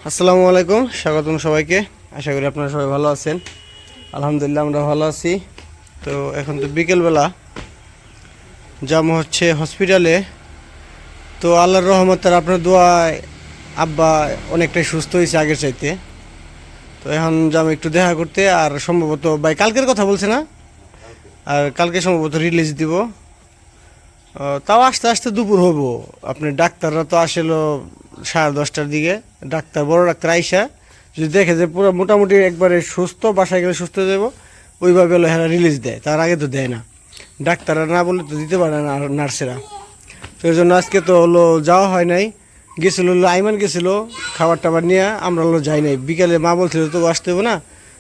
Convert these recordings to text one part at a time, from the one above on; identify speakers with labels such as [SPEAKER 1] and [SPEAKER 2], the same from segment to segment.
[SPEAKER 1] আসসালামু আলাইকুম, স্বাগতম সবাইকে। আশা করি আপনারা সবাই ভালো আছেন। আলহামদুলিল্লাহ আমরা ভালো আছি। তো এখন তো বিকেলবেলা যাবো হচ্ছে হসপিটালে। তো আল্লাহর রহমতের আপনার দোয়ায় আব্বা অনেকটাই সুস্থ হয়েছে আগের চাইতে। তো এখন যাবো একটু দেখা করতে, আর সম্ভবত ভাই কালকের কথা বলছে না, আর কালকে সম্ভবত রিলিজ দিব। তাও আস্তে আস্তে দুপুর হবো। আপনি ডাক্তাররা তো আসলো 10:30টার দিকে। বড় ডাক্তার আইসা যদি দেখে যে পুরো মোটামুটি একবারে সুস্থ, বাসায় গেলে সুস্থ হয়ে যাবো, ওইভাবে হলো হেরা রিলিজ দেয়। তার আগে তো দেয় না, ডাক্তাররা না বললে তো দিতে পারে না নার্সেরা। তো এই জন্য আজকে তো হলো যাওয়া হয় নাই। গেছিলো হলো আইমান গেছিলো খাবার টাবার নিয়ে, আমরা হলো যাই নাই। বিকেলে মা বলছিল তো আসতে হবে না,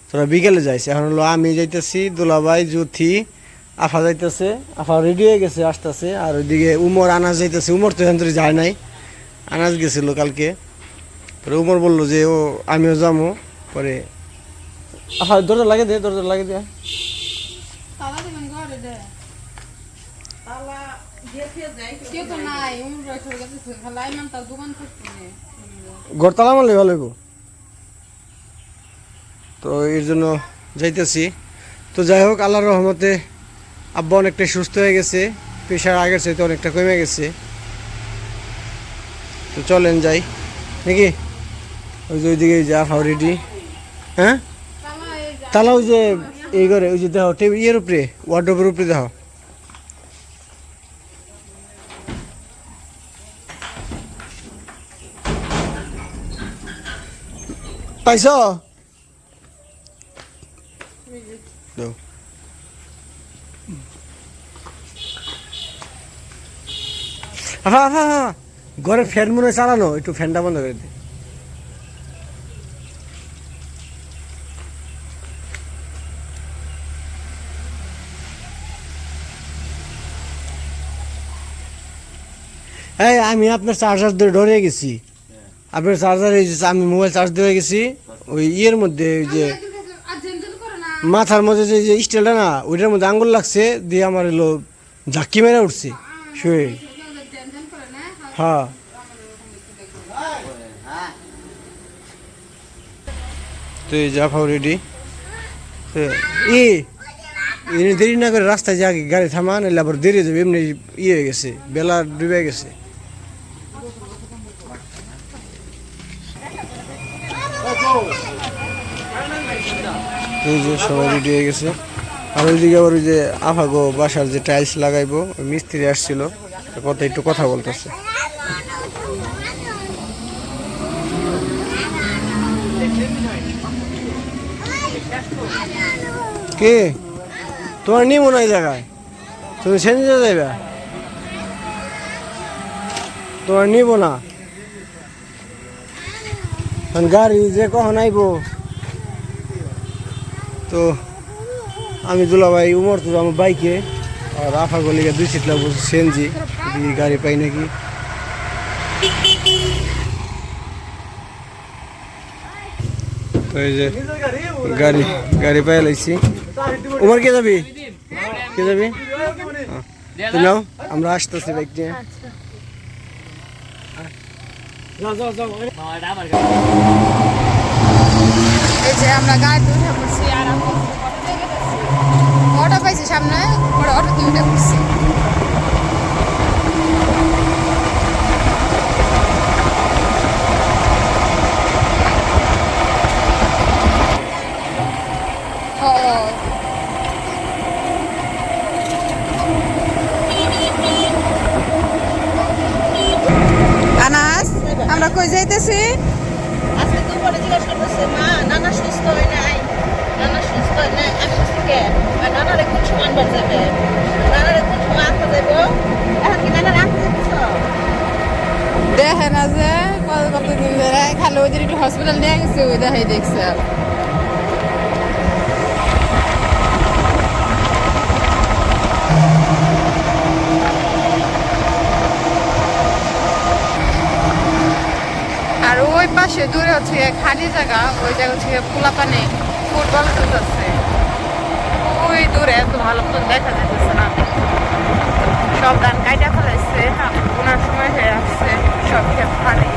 [SPEAKER 1] তোরা বিকেলে যাইছে। এখন হলো আমি যাইতেছি, দুলাভাই, জুথি, আফা যাইতেছে, আফা রেডি হয়ে গেছে আসতেছে। আর ওইদিকে উমর, আনাজ যাইতেছে। উমর তো এখান থেকে যায় নাই, আনাজ গেছিল কালকে। পরে উমর বললো যে ও আমিও যাবো। পরে আফা দরজা লাগে দে, দরজা লাগে দে। ঘর তালা মারলে ভালো হইব। তো এর জন্য যাইতেছি। তো যাই হোক, আল্লাহর রহমতে আব্বা অনেকটা সুস্থ হয়ে গেছে, প্রেশার আগের চাইতে অনেকটা কমে গেছে। তো চলেন যাই নাকি। ওই যে ওইদিকে যা রেডি। হ্যাঁ, তালা ওই যে এই ঘরে, ওই যে দেখো টেবিল ইয়ের উপরে, ওয়ার্ডরোবের উপরে দেখো। পাইছ হ্যাঁ হ্যাঁ হ্যাঁ, ঘরে ফ্যান মনে হয় চালানো, একটু ফ্যানটা বন্ধ করে দে। এই আমি আপনার চার্জার ধরে ডরে গেছি। আপনার চার্জার, এই যে আমি মোবাইল চার্জ দিয়ে গেছি ওই ইয়ের মধ্যে, ওই যে মাথার মধ্যে যে স্টিলটা না, ওইটার মধ্যে আঙ্গুল লাগছে, দিয়ে আমার এলো ঝাঁকি মেরে উঠছে শুয়ে। হ্যাঁ, তো এই জাফাও রেডি। দেরি না করে রাস্তায় যা গাড়ি থামান, এলে আবার দেরি যাবে। এমনি ইয়ে হয়ে গেছে, বেলা ডুবে গেছে। এই যে সবাই রেডি হয়ে গেছে। আর ওইদিকে আবার ওই যে আফাগো বাসার যে টাইলস লাগাইবো, ওই মিস্ত্রি আসছিল, একটু কথা বলতেছে। কে তোমার নিয়ে মনে হয় জায়গায়, তুমি সেঞ্জে যাইবা, তোমার নিব না। গাড়ি যে কখন আইব। তো আমি দুলাভাই, উমর তো আমার বাইকে, আর আফা গলিকে 2 সিট লাগবো সিএনজি, গাড়ি পাই নাকি। তো এই যে গাড়ি পাই লাইছি। উমর কে যাবি, কে যাবি? তো নাও, আমরা আসতেছি বাইক নিয়ে।
[SPEAKER 2] এই যে আমরা গাড়িতে উঠে পড়ছি, আর অটো পাইছি সামনে, অটোতে উঠে পড়ছি। আনাস, আমরা কই যাইতেছি?
[SPEAKER 3] আজকে দুপুরে জিজ্ঞাসা করতেছে মা, নানা সুস্থ হয় নাই, নানা সুস্থ হয় নাই। আমি বলছি কে, নানারে কোন সময় আনবার যাবে, নানারে কোন সময় আনতে যাবো, এখন কি নানারে আনতে যাচ্ছ?
[SPEAKER 2] দেখে না যে কতদিন ধরে খালি ওদের একটু হসপিটাল নিয়ে গেছে, ওই দেখাই দেখছে। আর ওই পাশে দূরে হচ্ছে খালি জায়গা, ওই জায়গা হচ্ছে পোলাপানে ফুটবল খেলতেছে। ওই দূরে এত ভালো মতো দেখা যাচ্ছে না, সব ধান কাইটা ফেলাইছে, ওনার সময় হয়ে আসছে, সব খেয়ে খালি।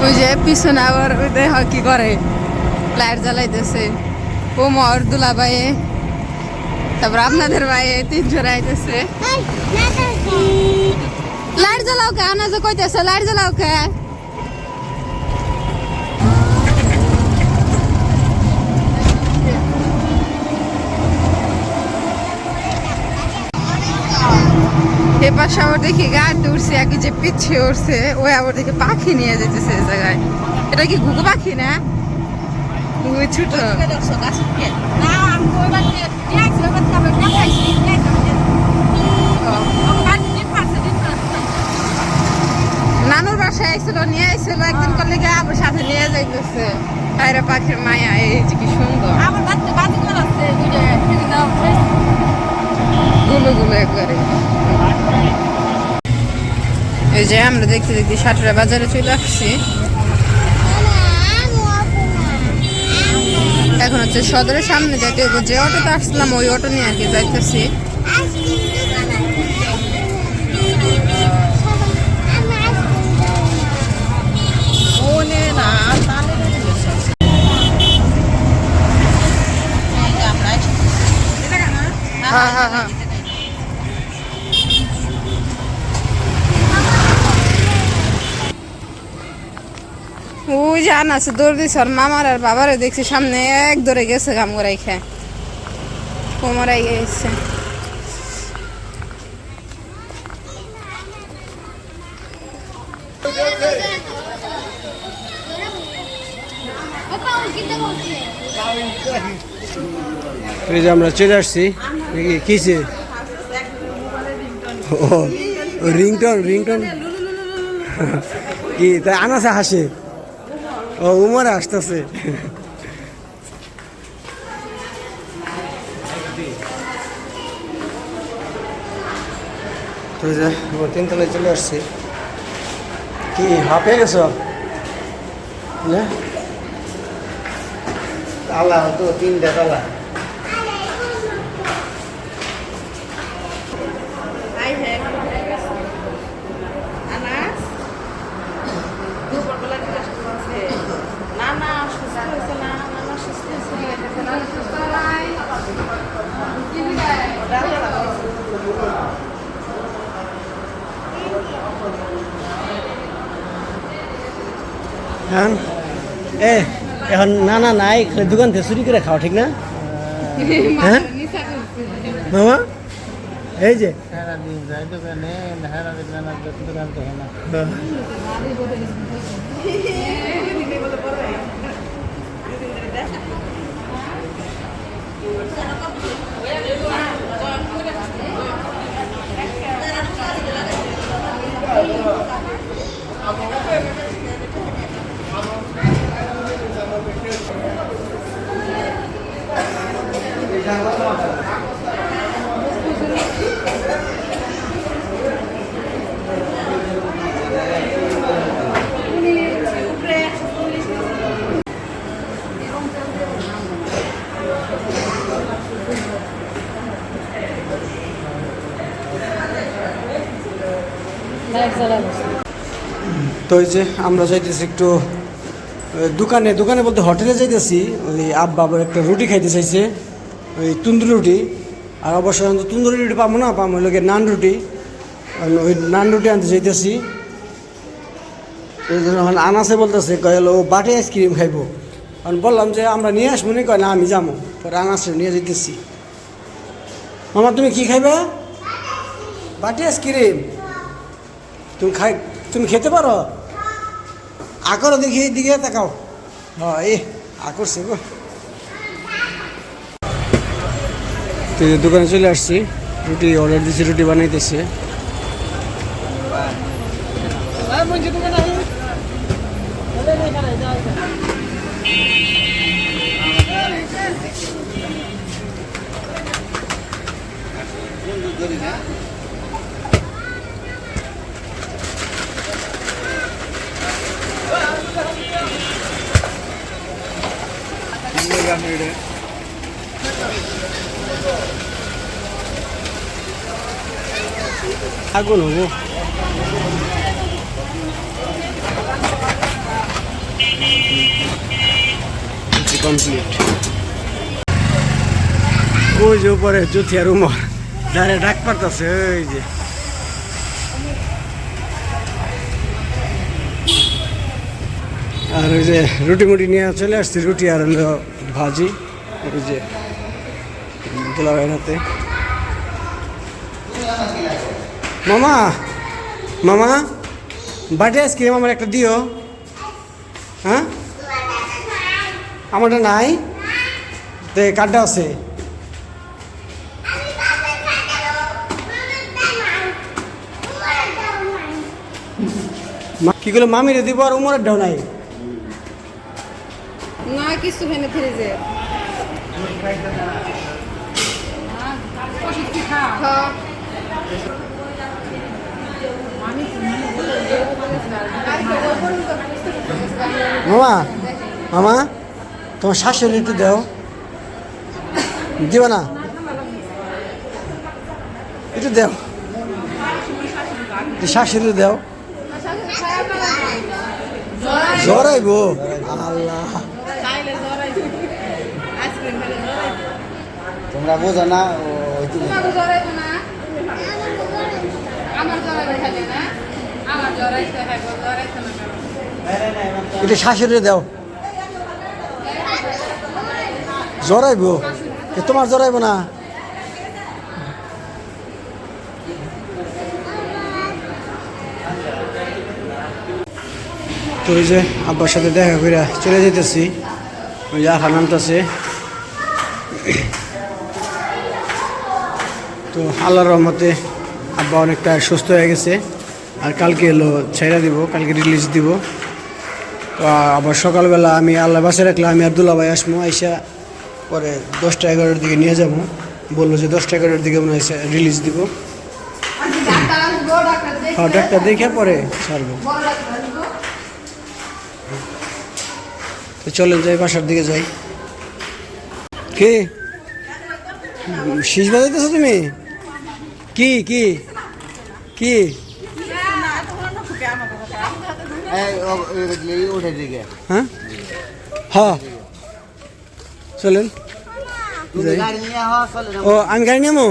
[SPEAKER 2] ওই যে পিছনে আবার ওই দেখ কি করে, লাইট জ্বালাইতেছে। ওমর দুলা ভাইয়ে, তারপর আপনাদের ভাইয়ে 3 জোড়া আইতেছে। লাইট জ্বালাও কে? আনা যে কইতেছে লাইট জ্বালাও কে? এবার আবার দেখি গাড়ি উঠছে, আগে যে পিছিয়ে উঠছে ওই আবার দেখি পাখি নিয়ে যেতেছে এই জায়গায়। এটা কি ঘুঘু পাখি না? ওই ছোট নানুর বাসায় আইছিল, নিয়ে আইছিল একদিন করলে গিয়ে আবার সাথে নিয়ে যাইতেছে। আরে পাখির মায়া, এই যে কি সুন্দর গুলো গুলো একবারে। এই যে আমরা দেখতে দেখতে সাতটা বাজারে চলে আসছি। এখন হচ্ছে সদরের সামনে যাইতে, যে অটোতে আসলাম ওই অটো নিয়ে আর কি যাইতেছি। হ্যাঁ হ্যাঁ হ্যাঁ, ওই যে আনা আছে দৌড় দিছে, আর মামার আর বাবারে দেখছি সামনে এক দৌড়ে গেছে কাম করাই খায়, কোমরাই গেছে।
[SPEAKER 1] এই যে আমরা চলে আসছি। কিছে রিংটন রিংটন কি তাই আনাসে হাসে? ও উমরে আসতেছে। তো যে 3 তলায় চলে আসছি। কি হাঁপে গেছ? তালা তো 3টা তালা। হ্যাঁ এখন না নাই, দোকান থেকে চুরি করে খাওয়া ঠিক না? হ্যাঁ মামা, এই যে তো এই যে আমরা যাইতেছি একটু দোকানে বলতে হোটেলে যাইতেছি। ওই আব্বা আবার একটা রুটি খাইতে চাইছে, ওই তন্দুরি রুটি। আর অবশ্যই তন্দুরি রুটি পাবো না, পাবো লোকের নান রুটি। ওই নান রুটি আনতে চাইতেছি। এই জন্য আনাসে বলতেছে কয়লো ও বাটি আইসক্রিম খাইবো। কারণ বললাম যে আমরা নিয়ে আসবো নি, কয় না আমি যাবো। পরে আনাসে নিয়ে যেতেছি। মামা তুমি কি খাইবে? বাটি আইসক্রিম তুমি খেতে পারো? আকর দেখি দিকে তাকাও। হ্যাঁ এ আকরছে গো। তো দোকানে চলে আসছি, রুটি অর্ডার দিচ্ছি, রুটি বানাইতেছে। আগুন হবো। কমপ্লিট। ওই যে উপরে জুথিয়ার উমর যারা ডাক পারতেছে, ওই যে আর ওই যে রুটি মুটি নিয়ে চলে আসছি, রুটি আর হলো ভাজি। ওই যে দুলাভাইয়ের হাতে। মামা মামা বার্থডে আইসক্রিম আমার একটা দিও। হ্যাঁ আমারটা নাই, তো কার্ডটা আছে। কি করলে মামিরে দিব, আর উমরের ডাও নাই
[SPEAKER 2] না কিছু হেনে ফ্রিজে
[SPEAKER 1] মামা। মামা তোমার শাশুড়ি একটু দাও, দিবা না? একটু দাও, শাশুড়ি দাও। জড়াইব আল্লাহ,
[SPEAKER 4] তোমরা বোঝো না
[SPEAKER 1] এটা শাশুড়ি দাও। জড়াইব, তোমার জড়াইব না? তো ওই যে আব্বার সাথে দেখা করে চলে যেতেছি, ওই যে আখা নামতেছে। তো আল্লাহর রহমতে আব্বা অনেকটা সুস্থ হয়ে গেছে, আর কালকে এলো ছেড়ে দিব, কালকে রিলিজ দিব। তো আবার সকালবেলা আমি আল্লাহ বাসে রাখলে আমি আর দুলাভাই আসবো, আইসা পরে 10টা 11টার দিকে নিয়ে যাবো। বললো যে 10টা 11টার দিকে মনে হয় রিলিজ দিব। ডাক্তার দেখে পরে ছাড়বো। তো চলেন যাই, বাসার দিকে যাই। কে শীষ বাজাইতেছো তুমি? কি কি কি
[SPEAKER 4] ওঠে দিকে
[SPEAKER 1] হ্যাঁ হ্যাঁ চলেন
[SPEAKER 4] গাড়ি নিয়ে হওয়া চলে না।
[SPEAKER 1] ও আমি গাড়ি নেবো,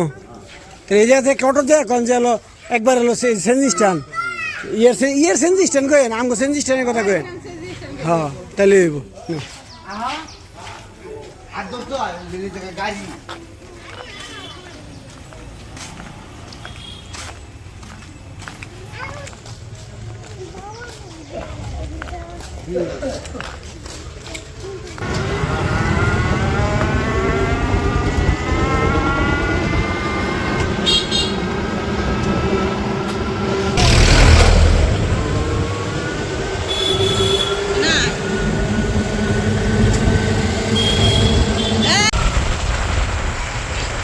[SPEAKER 1] এই জায়গা থেকে টোটো দেয় কোন যে হলো একবার হলো সেন্জি স্ট্যান্ড, ইয়ের সেন্জি স্ট্যান্ড কেন আমগো সেন্জি স্ট্যান্ডের কথা কেন? হ্যাঁ তাহলে হইব।
[SPEAKER 4] আর দোস্ত গাড়ি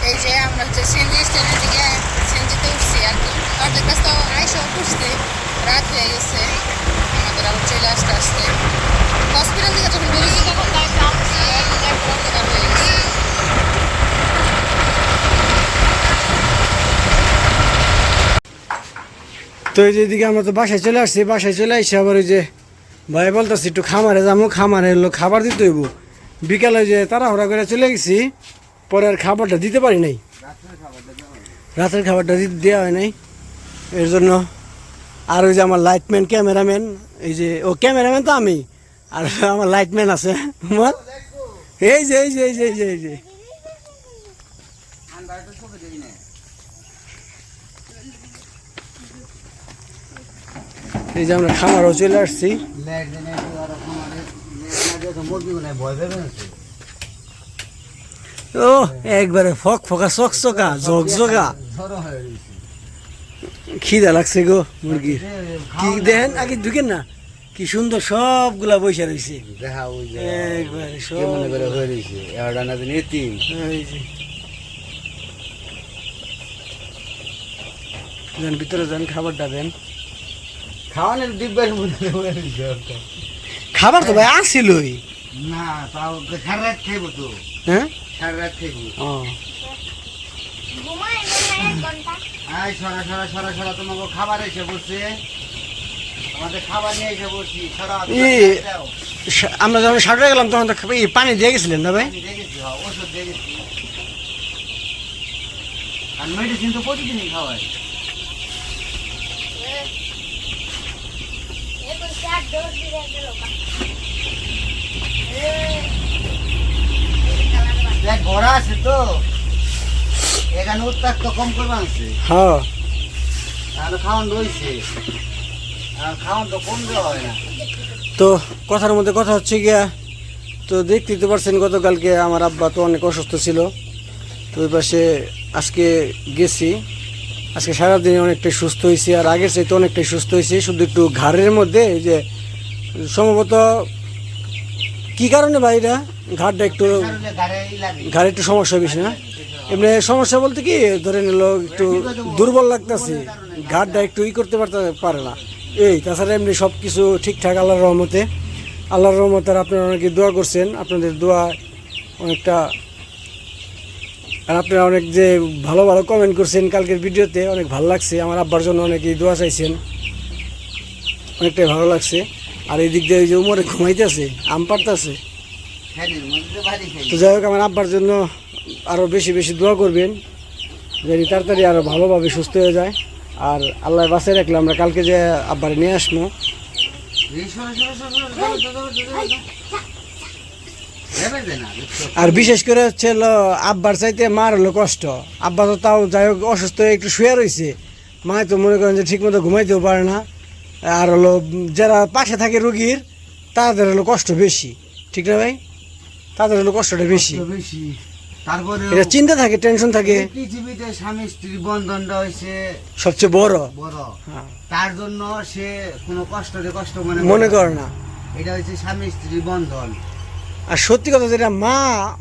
[SPEAKER 2] এই যে আমরা হচ্ছে সেনজি স্ট্যান্ডের দিকে সেনজিতে উঠছি আর কি। অর্ধেক রাস্তা আইসাও উঠছি, রাত হয়ে গেছে আমাদের, আবার চলে আসতে আসতে হসপিটাল থেকে যখন বেরিয়েছি তখন অন্ধকার হয়ে গেছে।
[SPEAKER 1] তো এই যেদিকে আমরা তো বাসায় চলে আসছি, বাসায় চলে আসছি আবার ওই যে ভাই বলতেছি একটু খামারে যাবো, খামারে এলো খাবার দিতে হইব। বিকালে যে তাড়াহুড়া করে চলে গেছি, পরে আর খাবারটা দিতে পারি নাই, রাতের খাবারটা দেওয়া হয় নাই। এর জন্য আর ওই যে আমার লাইটম্যান ক্যামেরাম্যান, এই যে ও ক্যামেরাম্যান তো আমি, আর আমার লাইটম্যান আছে আমার, এই যে এই যে এই যে এই যে এই যে এই যে আমরা খামারও চলে আসছি। ও একবারে ফক ফকা চকচকা ঝকঝকা, খিদা লাগছে গো মুরগির। কি দেখেন আগে ঢুকেন না, কি সুন্দর সবগুলা বৈশা রয়েছে একবারে সব। এই যে যান ভিতরে যান, খাবারটা দেন।
[SPEAKER 4] খাওয়ানোর দিব্যের মধ্যে
[SPEAKER 1] খাবার তো ভাই আসিলই
[SPEAKER 4] না, তাও সারা রাত খাইব তো,
[SPEAKER 1] হ্যাঁ
[SPEAKER 4] সারা রাত খাইব।
[SPEAKER 1] ও
[SPEAKER 4] আই সরা সরা সরা সরা, তোমাকে খাবার এসে বসছে, আমাদের খাবার নিয়ে এসে বসছি। সরা
[SPEAKER 1] ই আমরা যখন সাঁতরে গেলাম তখন তো এই পানি দিয়ে গেছিলেন না ভাই?
[SPEAKER 4] আমি দেখেছি, হ্যাঁ, ওষুধ দেখেছি। আর মেডিসিন তো প্রতিদিনই খাওয়ায়। দেখ ঘোড়া আছে তো, এখানে উত্তাক্ত কম করবে আনছে,
[SPEAKER 1] হ্যাঁ।
[SPEAKER 4] তাহলে খাওয়ান রয়েছে, আর খাওয়ান তো কম দেওয়া হয় না।
[SPEAKER 1] তো কথার মধ্যে কথা হচ্ছে গিয়া, তো দেখতেই তো পারছেন গতকালকে আমার আব্বা তো অনেক অসুস্থ ছিল, তো ওই পাশে আজকে গেছি, আজকে সারাদিনে অনেকটাই সুস্থ হয়েছি, আর আগের চাইতে অনেকটাই সুস্থ হয়েছি, শুধু একটু ঘাড়ের মধ্যে এই যে সম্ভবত কি কারণে ভাই এটা ঘাড়টা একটু
[SPEAKER 4] কারণে গাড়ি লাগে।
[SPEAKER 1] ঘাড়ে একটু সমস্যা বেশি না? এমনি সমস্যা বলতে কি ধরেন হলো একটু দুর্বল লাগতেছে, ঘাড়টা একটু করতে পারে না এই, তাছাড়া এমনি সব কিছু ঠিকঠাক আল্লাহর রহমতে। আল্লাহর রহমতে আর আপনারা অনেকে দোয়া করছেন, আপনাদের দোয়া অনেকটা, আর আপনারা অনেক যে ভালো ভালো কমেন্ট করছেন কালকের ভিডিওতে, অনেক ভালো লাগছে। আমার আব্বার জন্য অনেকেই দোয়া চাইছেন, অনেকটাই ভালো লাগছে। আর এই দিক দিয়ে ওই যে উমরে ঘুমাইতেছে, আম পাড়তেছে।
[SPEAKER 4] ফ্যানের মধ্যে বাড়ি খাই।
[SPEAKER 1] তো যাই হোক, আমার আব্বার জন্য আরও বেশি বেশি দোয়া করবেন, যদি তাড়াতাড়ি আরও ভালোভাবে সুস্থ হয়ে যায়। আর আল্লাহ বাঁচিয়ে রাখলে আমরা কালকে যে আব্বারে নিয়ে আসবো।
[SPEAKER 4] এই সরো, সরো, সরো, সরো, সরো, সরো, সরো, সরো। যাবে যে না, দেখছো?
[SPEAKER 1] আর বিশেষ করে হচ্ছে হলো আব্বার চাইতে মার হলো কষ্ট। আব্বা তো তাও যাই হোক অসুস্থ হয়ে একটু শুয়ে রয়েছে, মা তো মনে করেন যে ঠিকমতো ঘুমাইতেও পারে না। আর হলো যারা পাশে থাকে রুগীর, তাদের হলো কষ্ট বেশি, ঠিক না ভাই? তাদের হলো কষ্টটা বেশি,
[SPEAKER 4] তো বেশি। তারপরে
[SPEAKER 1] এটা চিন্তা থাকে, টেনশন থাকে।
[SPEAKER 4] পৃথিবীতে স্বামী স্ত্রীর বন্ধনটা হয়েছে
[SPEAKER 1] সবচেয়ে বড়,
[SPEAKER 4] বড়,
[SPEAKER 1] হ্যাঁ,
[SPEAKER 4] তার জন্য সে কোনো কষ্টকে কষ্ট
[SPEAKER 1] মনে করে না।
[SPEAKER 4] এটা হচ্ছে স্বামী স্ত্রীর বন্ধন।
[SPEAKER 1] আর সত্যি কথা যেটা, মা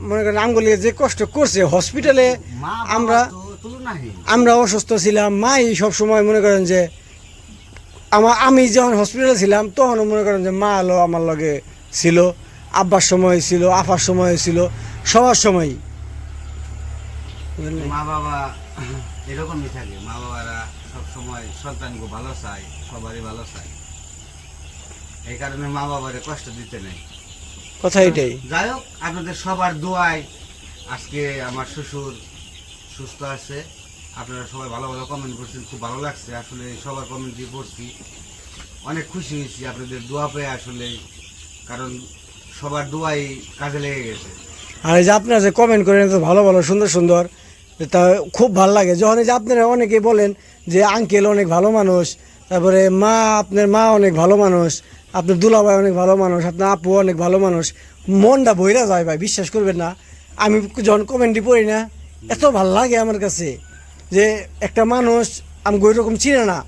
[SPEAKER 1] মনে করেন আমগুলিকে যে কষ্ট করছে হসপিটালে,
[SPEAKER 4] মা
[SPEAKER 1] আমরা
[SPEAKER 4] তুলনাহীন।
[SPEAKER 1] আমরা অসুস্থ ছিলাম, মাই সব সময় মনে করেন যে আমি যখন হসপিটালে ছিলাম তখনও মনে করেন যে মা হলো আমার লগে ছিল, আব্বার সময় ছিল, আফার সময় ছিল, সবার সময়ই।
[SPEAKER 4] মা বাবা এরকমই থাকে, মা বাবারা সব সময় সন্তানকে ভালো চায়, সবারই ভালো চায়, এই কারণে মা বাবারে কষ্ট দিতে নেই।
[SPEAKER 1] কথা এটাই।
[SPEAKER 4] যাই হোক, আপনাদের সবার দোয়ায় আজকে আমার শ্বশুর সুস্থ আছে। আপনারা সবাই ভালো ভালো কমেন্ট করছেন, খুব ভালো লাগছে আসলে, সবার কমেন্ট দিয়ে পড়ছি, অনেক খুশি হয়েছি আপনাদের দোয়া পেয়ে আসলে, কারণ সবার দোয়াই কাজে লেগে গেছে।
[SPEAKER 1] আর এই যে আপনারা যে কমেন্ট করেন এত ভালো ভালো সুন্দর সুন্দর, তা খুব ভালো লাগে। যখন এই যে আপনারা অনেকেই বলেন যে আঙ্কেল অনেক ভালো মানুষ, তারপরে মা, আপনার মা অনেক ভালো মানুষ, আপনার দুলাভাই অনেক ভালো মানুষ, আপনার আপু অনেক ভালো মানুষ, মনটা বইরা যায় ভাই, বিশ্বাস করবেন না। আমি যখন কমেন্টই পড়ি না, এত ভালো লাগে আমার কাছে যে একটা মানুষ আমাকে ওই রকম চিনে না,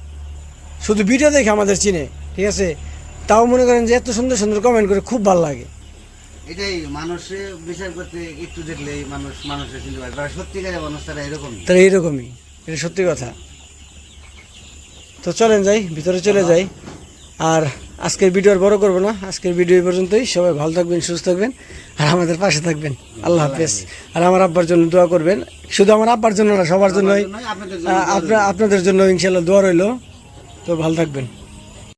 [SPEAKER 1] শুধু ভিডিও দেখে আমাদের চিনে, ঠিক আছে, তাও মনে করেন যে এত সুন্দর সুন্দর কমেন্ট করে খুব ভালো লাগে।
[SPEAKER 4] এটাই মানুষে বিচার করতে একটু দেখলেই মানুষের চিনতে পারে, তারা সত্যিকারের মানুষ, তারা এরকমই।
[SPEAKER 1] তাহলে এইরকমই, এটা সত্যি কথা। তো চলেন যাই, ভিতরে চলে যাই। আর আজকের ভিডিও আর বড় করবো না, আজকের ভিডিও এই পর্যন্তই। সবাই ভালো থাকবেন, সুস্থ থাকবেন, আর আমাদের পাশে থাকবেন। আল্লাহ হাফেজ। আর আমার আব্বার জন্য দোয়া করবেন, শুধু আমার আব্বার জন্য না, সবার জন্যই,
[SPEAKER 4] আপনাদের জন্য
[SPEAKER 1] আপনাদের জন্য ইনশাল্লাহ দোয়া রইল। তো ভালো থাকবেন।